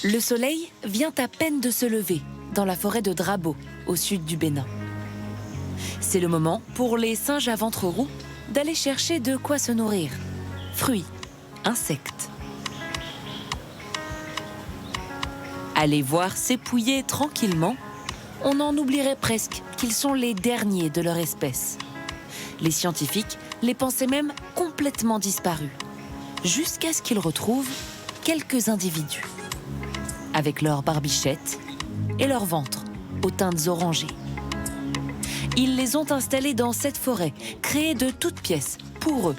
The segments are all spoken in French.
Le soleil vient à peine de se lever dans la forêt de Drabo, au sud du Bénin. C'est le moment pour les singes à ventre roux d'aller chercher de quoi se nourrir. Fruits, insectes. Aller voir s'épouiller tranquillement, on en oublierait presque qu'ils sont les derniers de leur espèce. Les scientifiques les pensaient même complètement disparus, jusqu'à ce qu'ils retrouvent quelques individus, avec leurs barbichettes et leur ventre aux teintes orangées. Ils les ont installés dans cette forêt, créée de toutes pièces, pour eux.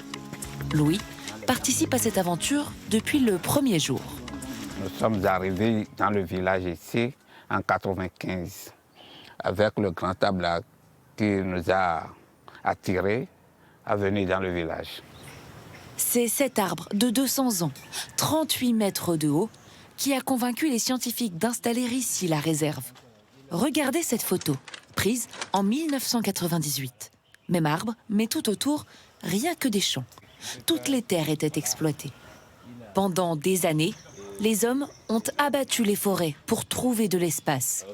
Louis participe à cette aventure depuis le premier jour. Nous sommes arrivés dans le village ici en 1995, avec le grand tabla qui nous a attirés à venir dans le village. C'est cet arbre de 200 ans, 38 mètres de haut, qui a convaincu les scientifiques d'installer ici la réserve. Regardez cette photo, prise en 1998. Même arbre, mais tout autour, rien que des champs. Toutes les terres étaient exploitées. Pendant des années, les hommes ont abattu les forêts pour trouver de l'espace.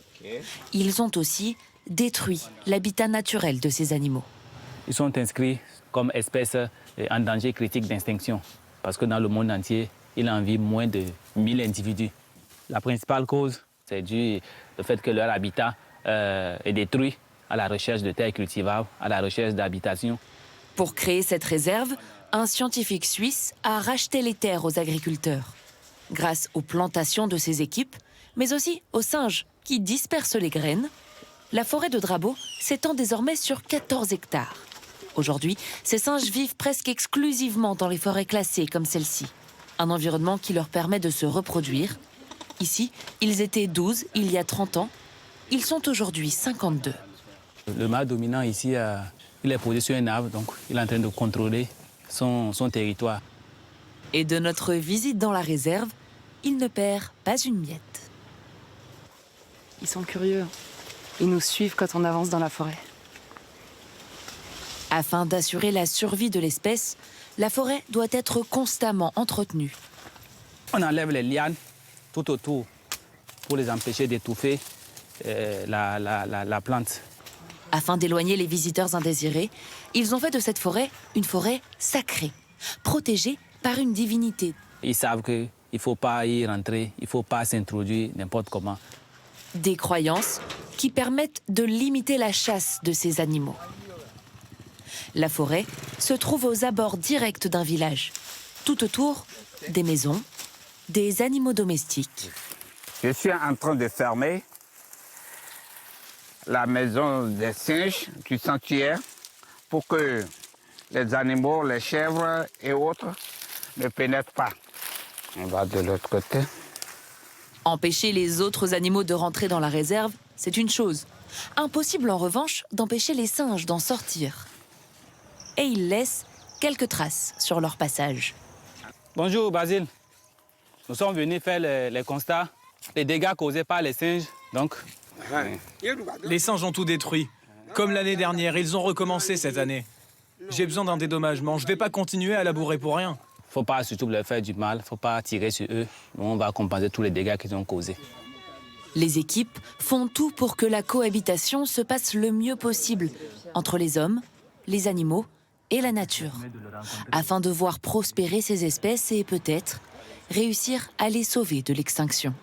Ils ont aussi détruit l'habitat naturel de ces animaux. Ils sont inscrits comme espèces en danger critique d'extinction, parce que dans le monde entier, il en vit moins de 1000 individus. La principale cause, c'est dû au fait que leur habitat est détruit à la recherche de terres cultivables, à la recherche d'habitation. Pour créer cette réserve, un scientifique suisse a racheté les terres aux agriculteurs. Grâce aux plantations de ses équipes, mais aussi aux singes qui dispersent les graines, la forêt de Drabo s'étend désormais sur 14 hectares. Aujourd'hui, ces singes vivent presque exclusivement dans les forêts classées comme celle-ci. Un environnement qui leur permet de se reproduire. Ici, ils étaient 12 il y a 30 ans. Ils sont aujourd'hui 52. Le mâle dominant ici, il est posé sur un arbre, donc il est en train de contrôler son territoire. Et de notre visite dans la réserve, il ne perd pas une miette. Ils sont curieux. Ils nous suivent quand on avance dans la forêt. Afin d'assurer la survie de l'espèce, la forêt doit être constamment entretenue. On enlève les lianes tout autour pour les empêcher d'étouffer la plante. Afin d'éloigner les visiteurs indésirés, ils ont fait de cette forêt une forêt sacrée, protégée par une divinité. Ils savent qu'il ne faut pas y rentrer, il ne faut pas s'introduire n'importe comment. Des croyances qui permettent de limiter la chasse de ces animaux. La forêt se trouve aux abords directs d'un village. Tout autour, des maisons, des animaux domestiques. Je suis en train de fermer la maison des singes du sanctuaire pour que les animaux, les chèvres et autres ne pénètrent pas. On va de l'autre côté. Empêcher les autres animaux de rentrer dans la réserve, c'est une chose. Impossible en revanche d'empêcher les singes d'en sortir. Et ils laissent quelques traces sur leur passage. Bonjour Basile. Nous sommes venus faire les constats, les dégâts causés par les singes. Donc, les singes ont tout détruit. Comme l'année dernière, ils ont recommencé cette année. J'ai besoin d'un dédommagement. Je ne vais pas continuer à labourer pour rien. faut pas surtout leur faire du mal, faut pas tirer sur eux. On va compenser tous les dégâts qu'ils ont causés. Les équipes font tout pour que la cohabitation se passe le mieux possible entre les hommes, les animaux et la nature, afin de voir prospérer ces espèces et peut-être réussir à les sauver de l'extinction.